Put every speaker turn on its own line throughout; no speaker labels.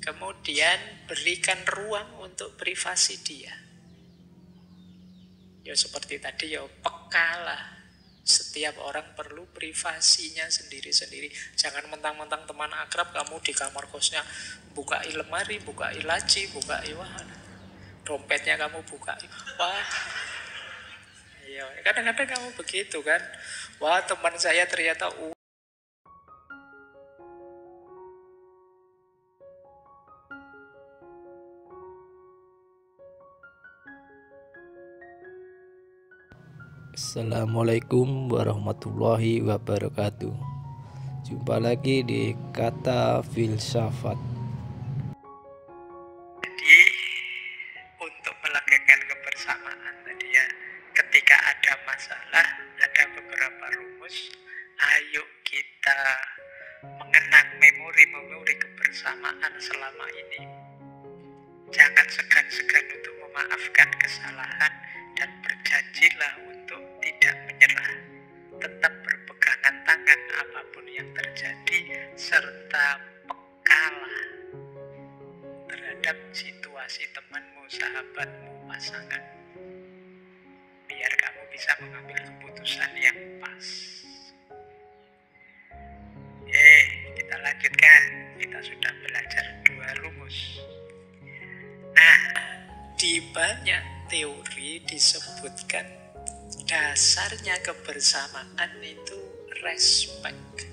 Kemudian berikan ruang untuk privasi dia. Ya seperti tadi, ya pekalah. Setiap orang perlu privasinya sendiri-sendiri. Jangan mentang-mentang teman akrab kamu di kamar kosnya buka lemari, buka laci, buka dompetnya kamu buka. Wah, iya, kadang-kadang kamu begitu kan. Wah, teman saya ternyata
Assalamualaikum warahmatullahi wabarakatuh. Jumpa lagi di Kata Filsafat.
Jadi untuk melakukan kebersamaan tadi ya, ketika ada masalah, ada beberapa rumus. Ayo kita mengenang memori-memori kebersamaan selama ini. Jangan segan-segan untuk memaafkan kesalahan dan berjanjilah untuk tidak menyerah. Tetap berpegangan tangan apapun yang terjadi, serta pekalah terhadap situasi temanmu, sahabatmu, pasangan, biar kamu bisa mengambil keputusan yang pas. Kita lanjutkan. Kita sudah belajar 2 rumus. Nah, di banyak teori disebutkan dasarnya kebersamaan itu respect.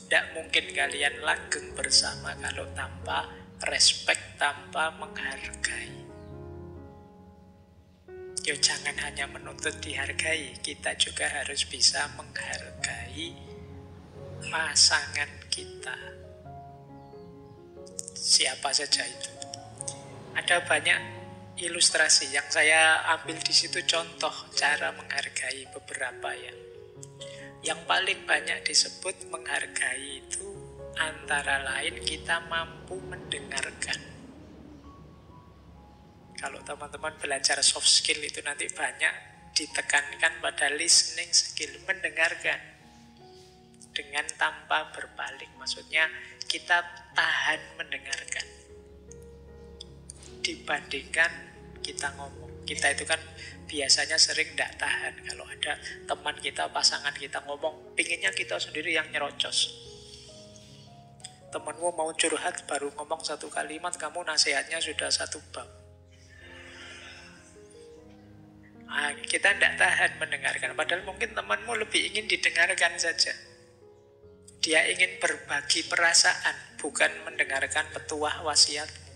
Tidak mungkin kalian langgeng bersama kalau tanpa respect, tanpa menghargai. Yo, jangan hanya menuntut dihargai, kita juga harus bisa menghargai pasangan kita, siapa saja itu. Ada banyak ilustrasi yang saya ambil di situ, contoh cara menghargai beberapa ya. Yang paling banyak disebut menghargai itu antara lain kita mampu mendengarkan. Kalau teman-teman belajar soft skill itu nanti banyak ditekankan pada listening skill, mendengarkan dengan tanpa berpaling. Maksudnya kita tahan mendengarkan dibandingkan kita ngomong. Kita itu kan biasanya sering tidak tahan. Kalau ada teman kita, pasangan kita ngomong, pinginnya kita sendiri yang nyerocos. Temanmu mau curhat, baru ngomong 1 kalimat, kamu nasihatnya sudah 1 bab. Kita tidak tahan mendengarkan. Padahal mungkin temanmu lebih ingin didengarkan saja. Dia ingin berbagi perasaan, bukan mendengarkan petuah wasiatmu.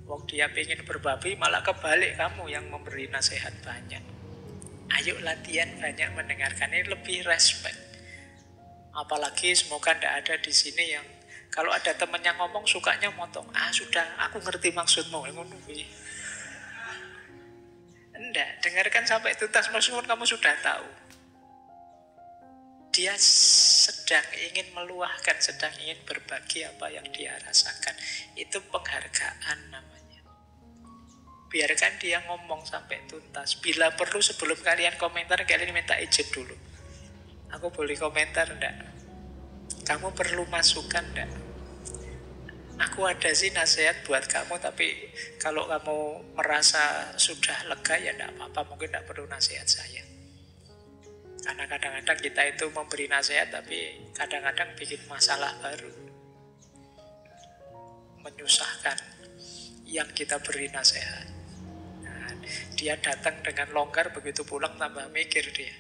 Wong dia ingin berbagi, malah kebalik kamu yang memberi nasihat banyak. Ayo latihan banyak mendengarkan, ini lebih respect. Apalagi semoga tidak ada di sini yang kalau ada teman yang ngomong sukanya motong. Sudah, aku ngerti maksudmu. Enggak, dengarkan sampai tuntas, meskipun kamu sudah tahu. Dia sedang ingin meluahkan, sedang ingin berbagi apa yang dia rasakan. Itu penghargaan namanya. Biarkan dia ngomong sampai tuntas. Bila perlu sebelum kalian komentar, kalian minta izin dulu. Aku boleh komentar enggak? Kamu perlu masukan enggak? Aku ada sih nasihat buat kamu, tapi kalau kamu merasa sudah lega ya enggak apa-apa, mungkin enggak perlu nasihat saya. Karena kadang-kadang kita itu memberi nasihat, tapi kadang-kadang bikin masalah baru, menyusahkan yang kita beri nasihat. Nah, dia datang dengan longgar, begitu pulang tambah mikir dia.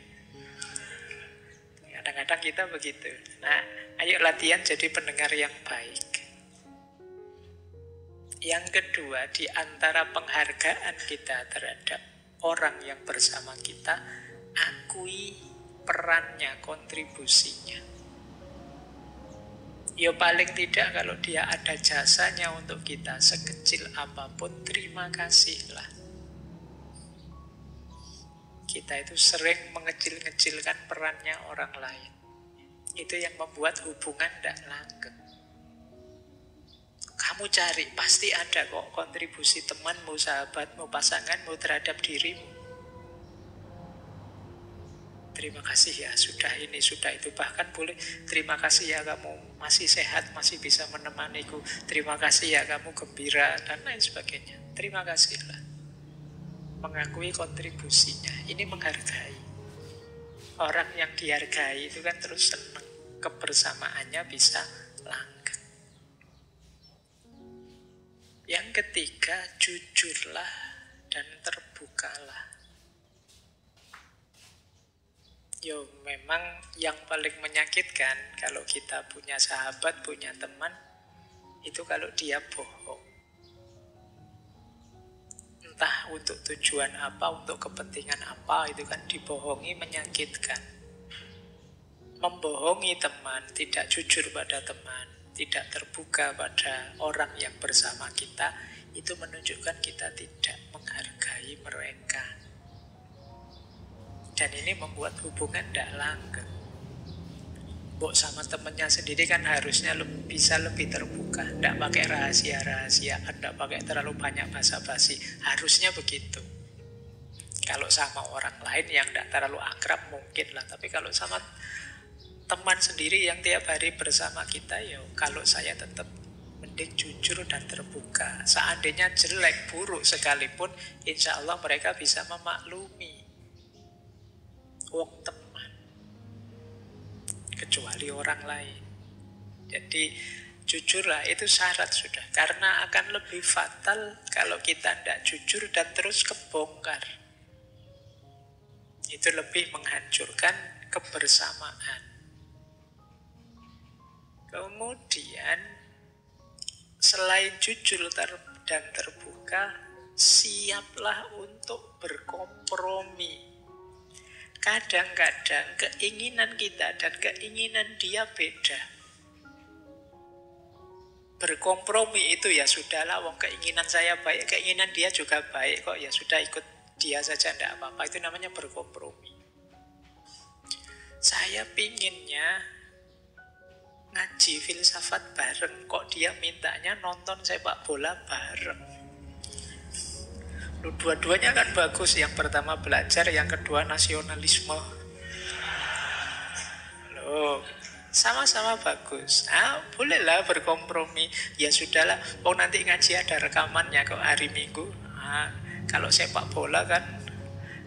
Kadang-kadang kita begitu. Nah, ayo latihan jadi pendengar yang baik. Yang kedua, di antara penghargaan kita terhadap orang yang bersama kita, akui perannya, kontribusinya. Ya paling tidak kalau dia ada jasanya untuk kita, sekecil apapun, terima kasihlah. Kita itu sering mengecil-ngecilkan perannya orang lain. Itu yang membuat hubungan tidak langgeng. Kamu cari, pasti ada kok kontribusi temanmu, sahabatmu, pasanganmu terhadap dirimu. terima kasih ya sudah ini sudah itu, bahkan boleh terima kasih ya kamu masih sehat, masih bisa menemaniku, terima kasih ya kamu gembira dan lain sebagainya. Terima kasihlah, mengakui kontribusinya. Ini menghargai. Orang yang dihargai itu kan terus senang, kebersamaannya bisa langgeng. Yang ketiga, jujurlah dan terbukalah. Yo, memang yang paling menyakitkan kalau kita punya sahabat, punya teman, itu kalau dia bohong. Entah untuk tujuan apa, untuk kepentingan apa, itu kan dibohongi, menyakitkan. Membohongi teman, tidak jujur pada teman, tidak terbuka pada orang yang bersama kita, itu menunjukkan kita tidak menghargai mereka. Dan ini membuat hubungan tidak langgeng. Mbok sama temennya sendiri kan harusnya bisa lebih terbuka, tidak pakai rahasia-rahasia, tidak pakai terlalu banyak basa-basi. Harusnya begitu. Kalau sama orang lain yang tidak terlalu akrab mungkin lah, tapi kalau sama teman sendiri yang tiap hari bersama kita, ya kalau saya tetap mending jujur dan terbuka. Seandainya jelek, buruk sekalipun, insya Allah mereka bisa memaklumi. Wong teman, kecuali orang lain. Jadi jujurlah, itu syarat sudah. Karena akan lebih fatal kalau kita tidak jujur dan terus kebongkar. Itu lebih menghancurkan kebersamaan. Kemudian selain jujur dan terbuka, siaplah untuk berkompromi. Kadang-kadang keinginan kita dan keinginan dia beda. Berkompromi itu ya sudahlah, wong keinginan saya baik, keinginan dia juga baik kok, ya sudah ikut dia saja, tidak apa-apa. Itu namanya berkompromi. Saya pinginnya ngaji filsafat bareng, kok dia mintanya nonton sepak bola bareng. Dua-duanya kan bagus. Yang pertama belajar, yang kedua nasionalisme. Loh, sama-sama bagus. Bolehlah berkompromi. Ya sudahlah, nanti ngaji ada rekamannya kok hari Minggu. Kalau sepak bola kan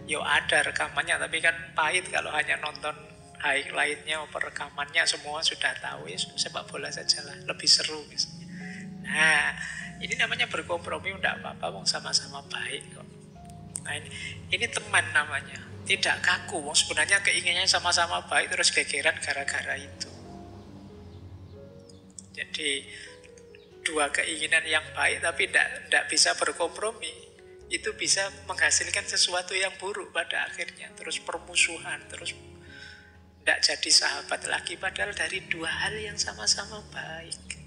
yo ada rekamannya, tapi kan pahit kalau hanya nonton highlight-nya, rekamannya semua sudah tahu. Ya sepak bola sajalah, lebih seru misalnya. Nah, ini namanya berkompromi, tidak apa-apa, wong sama-sama baik kok. Nah, ini teman namanya, tidak kaku. Wong sebenarnya keinginannya sama-sama baik, terus gegeran gara-gara itu. Jadi dua keinginan yang baik tapi tidak bisa berkompromi, itu bisa menghasilkan sesuatu yang buruk pada akhirnya. Terus permusuhan, terus tidak jadi sahabat lagi, padahal dari dua hal yang sama-sama baik.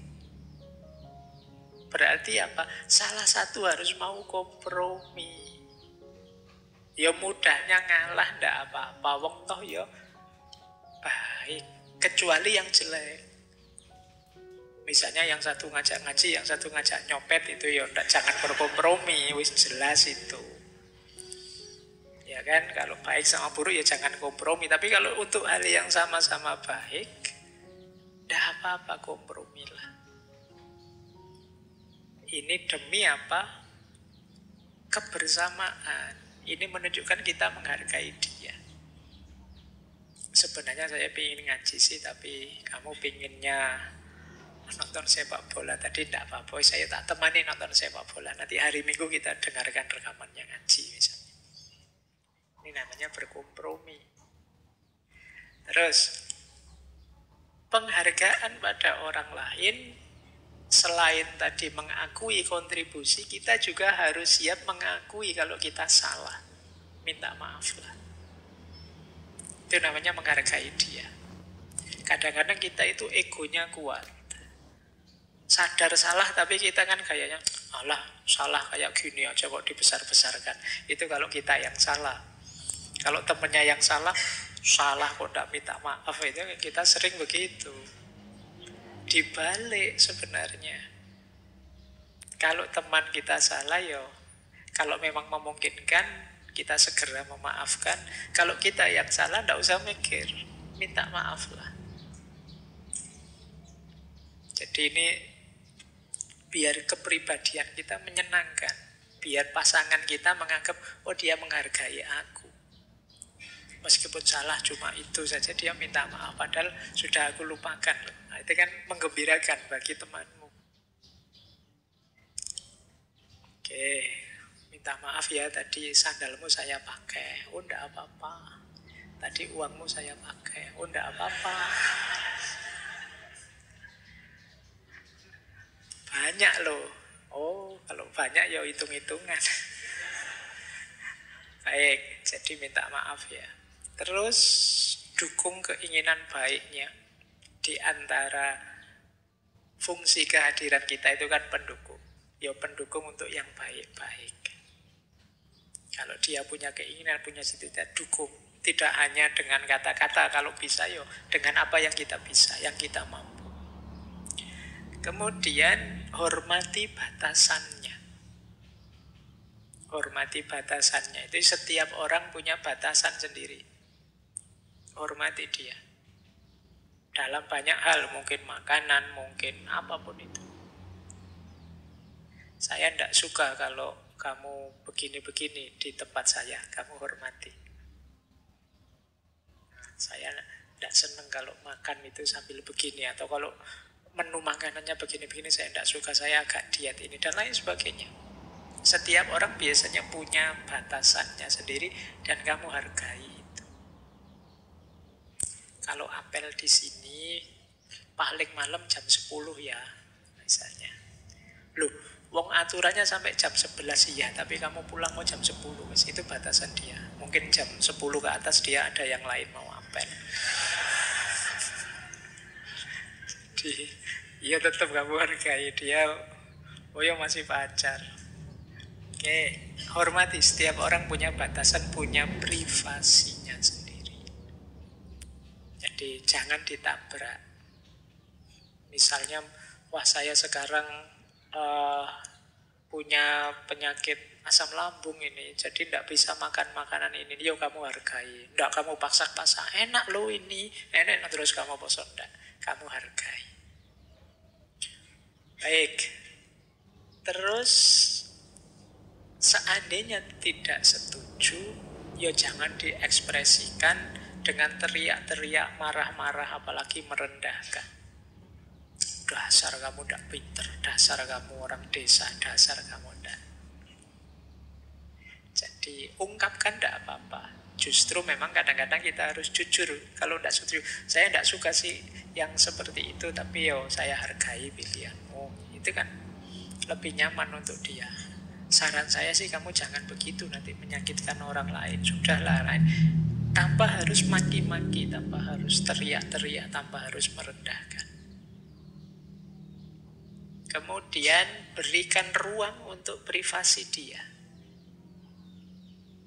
Berarti apa? Salah satu harus mau kompromi. Ya mudahnya ngalah, ndak apa-apa. Wong toh ya baik. Kecuali yang jelek. Misalnya yang satu ngajak ngaji, yang satu ngajak nyopet, itu ya ndak, jangan berkompromi. Wis jelas itu. Ya kan, kalau baik sama buruk ya jangan kompromi. Tapi kalau untuk hal yang sama-sama baik, ndak apa-apa, kompromilah. Ini demi apa? Kebersamaan. Ini menunjukkan kita menghargai dia. Sebenarnya saya ingin ngaji sih, tapi kamu pinginnya nonton sepak bola. Tadi tidak apa-apa, saya tak temani nonton sepak bola. Nanti hari Minggu kita dengarkan rekamannya ngaji misalnya. Ini namanya berkompromi. Terus, penghargaan pada orang lain, selain tadi mengakui kontribusi, kita juga harus siap mengakui kalau kita salah. Minta maaf lah. Itu namanya menghargai dia. Kadang-kadang kita itu egonya kuat. Sadar salah tapi kita kan kayaknya, alah salah kayak gini aja kok dibesar-besarkan. Itu kalau kita yang salah. Kalau temennya yang salah kok tidak minta maaf. Itu kita sering begitu. Dibalik sebenarnya, kalau teman kita salah, yo kalau memang memungkinkan kita segera memaafkan. Kalau kita yang salah, tidak usah mikir, minta maaf lah. Jadi ini biar kepribadian kita menyenangkan, biar pasangan kita menganggap, oh dia menghargai aku. Meskipun salah cuma itu saja, dia minta maaf, padahal sudah aku lupakan. Nah, itu kan menggembirakan bagi temanmu. Oke, minta maaf ya, tadi sandalmu saya pakai. Oh, enggak apa-apa. Tadi uangmu saya pakai. Oh, enggak apa-apa. Banyak loh. Oh, kalau banyak ya hitung-hitungan. Baik, jadi minta maaf ya. Terus dukung keinginan baiknya. Di antara fungsi kehadiran kita itu kan pendukung. Ya pendukung untuk yang baik-baik. Kalau dia punya keinginan, punya cita-cita, dukung. Tidak hanya dengan kata-kata, kalau bisa yo dengan apa yang kita bisa, yang kita mampu. Kemudian hormati batasannya. Hormati batasannya. Itu setiap orang punya batasan sendiri. Hormati dia. Dalam banyak hal, mungkin makanan, mungkin apapun itu. Saya tidak suka kalau kamu begini-begini di tempat saya, kamu hormati. Saya tidak senang kalau makan itu sambil begini, atau kalau menu makanannya begini-begini, saya tidak suka, saya agak diet ini, dan lain sebagainya. Setiap orang biasanya punya batasannya sendiri, dan kamu hargai itu. Kalau apel di sini paling malam jam 10 ya, misalnya. Loh, wong aturannya sampai jam 11 ya, tapi kamu pulang mau jam 10, itu batasan dia. Mungkin jam 10 ke atas dia ada yang lain mau apel. Jadi, ya tetap kamu hargai dia. Oh ya masih pacar. Oke, hormati, setiap orang punya batasan, punya privasinya sendiri. Jadi jangan ditabrak. Misalnya, wah saya sekarang punya penyakit asam lambung ini, jadi tidak bisa makan makanan ini. Yo kamu hargai. Tidak kamu paksa-paksa, enak loh ini, enak, terus kamu bosan, tidak. Kamu hargai. Baik. Terus seandainya tidak setuju, ya jangan diekspresikan dengan teriak-teriak, marah-marah, apalagi merendahkan. Dasar kamu tidak pinter, dasar kamu orang desa, dasar kamu tidak. Jadi ungkapkan tidak apa-apa. Justru memang kadang-kadang kita harus jujur. Kalau tidak setuju, saya tidak suka sih yang seperti itu, tapi yo saya hargai pilihanmu. Itu kan lebih nyaman untuk dia. Saran saya sih kamu jangan begitu, nanti menyakitkan orang lain. Sudahlah, lain. Tanpa harus maki-maki, tanpa harus teriak-teriak, tanpa harus merendahkan. Kemudian berikan ruang untuk privasi dia.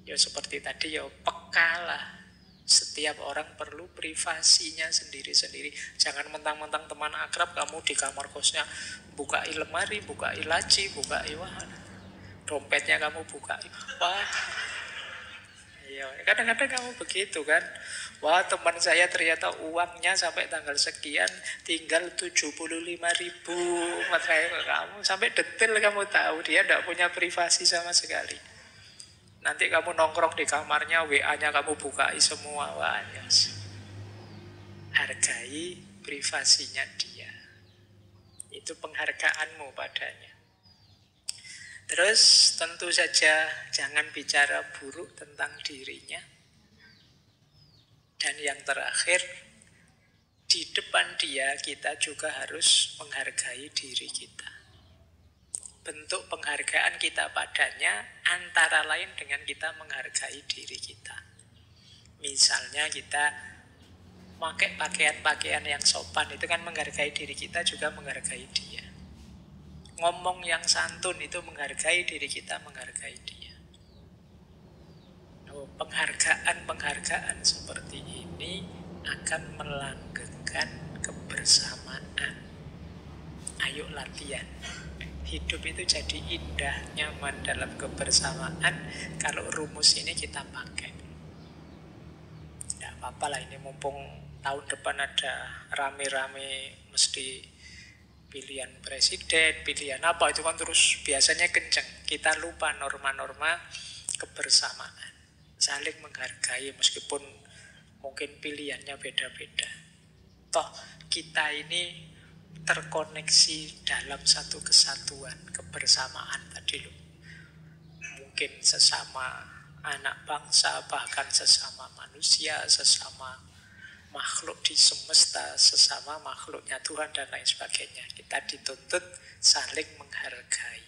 Ya seperti tadi, ya pekalah. Setiap orang perlu privasinya sendiri-sendiri. Jangan mentang-mentang teman akrab kamu di kamar kosnya buka lemari, buka laci, buka dompetnya kamu buka. Wah, iya, kadang-kadang kamu begitu kan. Wah, teman saya ternyata uangnya sampai tanggal sekian tinggal 75.000. Makanya kamu sampai detail kamu tahu, dia tidak punya privasi sama sekali. Nanti kamu nongkrong di kamarnya, WA-nya kamu bukai semua. Wah, yes. Hargai privasinya dia. Itu penghargaanmu padanya. Terus tentu saja jangan bicara buruk tentang dirinya. Dan yang terakhir, di depan dia kita juga harus menghargai diri kita. Bentuk penghargaan kita padanya antara lain dengan kita menghargai diri kita. Misalnya kita pakai pakaian-pakaian yang sopan, itu kan menghargai diri kita, juga menghargai dia. Ngomong yang santun itu menghargai diri kita, menghargai dia. Penghargaan-penghargaan seperti ini akan melanggengkan kebersamaan. Ayo latihan. Hidup itu jadi indah, nyaman dalam kebersamaan kalau rumus ini kita pakai. Tidak apa-apa lah, ini mumpung tahun depan ada rame-rame mesti pilihan presiden, pilihan apa, itu kan terus biasanya kenceng. Kita lupa norma-norma kebersamaan, saling menghargai meskipun mungkin pilihannya beda-beda. Toh kita ini terkoneksi dalam satu kesatuan kebersamaan tadi loh. Mungkin sesama anak bangsa, bahkan sesama manusia, sesama makhluk di semesta, sesama makhluknya Tuhan dan lain sebagainya. Kita dituntut saling menghargai.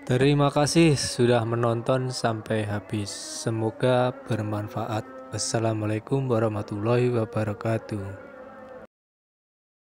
Terima kasih sudah menonton sampai habis. Semoga bermanfaat. Wassalamualaikum warahmatullahi wabarakatuh.